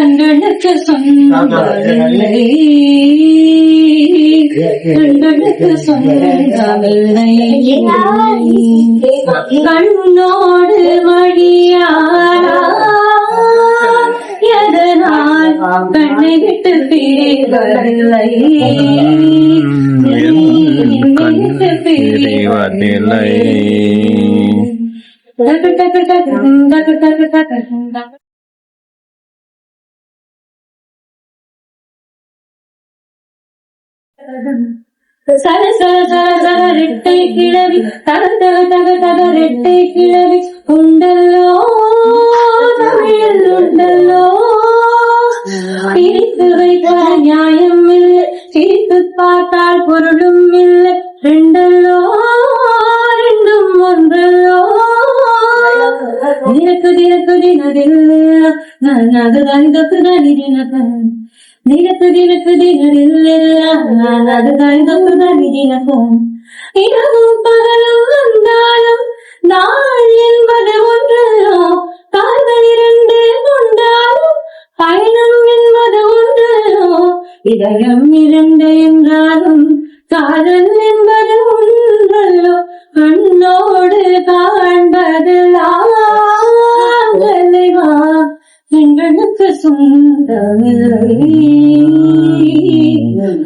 கண்களுக்கு சொந்தமில்லை கண்களுக்கு சொந்தமில்லை கண்ணோடு வழியாரா எதனால் கண்ணை விட்டு பிரிவதில்லை பிரிவதில்லை சர சர சர சர ரெட்டை கிழவி தக தக தக தக ரெட்டை கிழவி உண்டல்லோ தமிழில் உண்டல்லோ பிரித்து வைத்தால் நியாயம் இல்லை சிரித்து பார்த்தால் பொருளும் இல்லை ரெண்டல்லோ ரெண்டும் ஒன்றல்லோ தினக்கு தினக்கு தினதில் அதுதான் இதுதான் தினக்கன் தினக்கு தினக்கு தினதில் அதுதான் இதுதான் தினக்கும் இரவும் பகலும் வந்தாலும் நாள் என்பது ஒன்றல்லோ கால்கள் இரண்டு கொண்டாலும் பயணம் என்பது ஒன்றல்லோ இதயம் இரண்டு என்றாலும் காதல் என்பது ஒன்றல்லோ கண்ணோடு காண்பதெல்லாவா கண்களுக்கு சொந்தமில்லை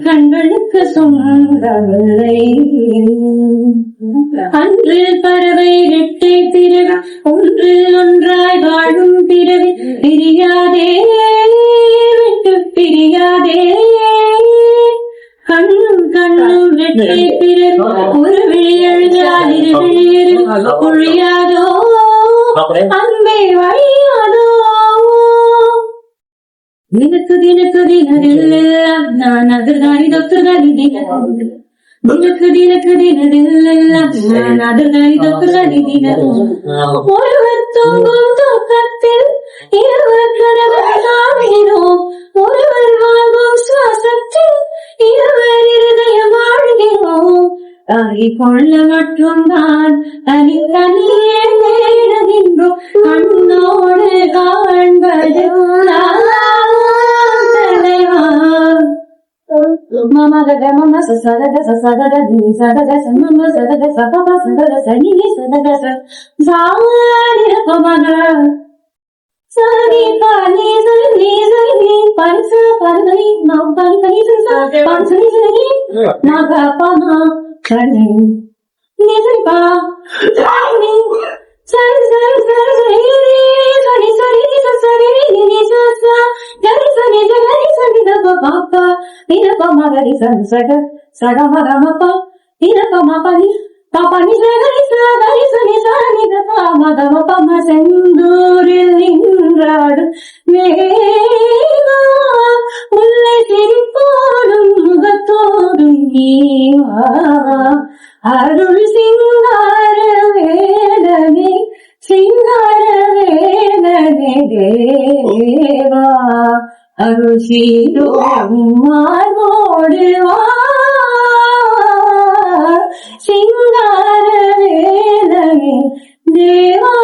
கண்களுக்கு சொந்தமில்லை அன்று பறவை இரட்டை பிறவி ஒன்றில் ஒன்றாய் வாழும் பிறவி பிரியாதே விட்டு பிரியாதே கண்ணும் கண்ணும் இரட்டை பிறவி ஒரு விழி எழுதால் இரு விழி ஒழியாதோ அன்பே வழியாதோ தினக்கு தினக்கு தினதெல்லாம் நான் அதுதான் இதொத்துதான் தினக்கு தினக்கு தினதெல்லாம் நான் அதுதான் இதொத்துதான் ஒருவர் தூங்கும் தூக்கத்தில் இருவர் கனவு காண்கிறோம் ஒருவர் வாங்கும் சுவாசத்தில் இருவர் இருதயம் வாழ்கிறோம் கொள்ள மற்றும் தான் தனி தனியே தேடுகின்றோம் கண்ணோடு காண்பது Mama gaga mama sa sa gaga sa sa gaga di sa gaga sa mama sa gaga sa papa sa gaga sa ni sa gaga sa sa ni ra mama ga sa ni pa ni sa ni pa sa pa ni ma pa ni sa pa sa ni na ga pa ma sa ni sa pa sa ni sa sa sa sa ni sa ni ni sa sa gari sa ni da pa pa Ina pa magari sa saga saga magama pa ina pa mapani papa ni saga ni sa ni da pa magama pa masenduril nindrad meva ulle siripodum mugathodum neeva arul singara vedane deva அருஷீரோ மார்போடு வா சிங்கார வேலனே தேவா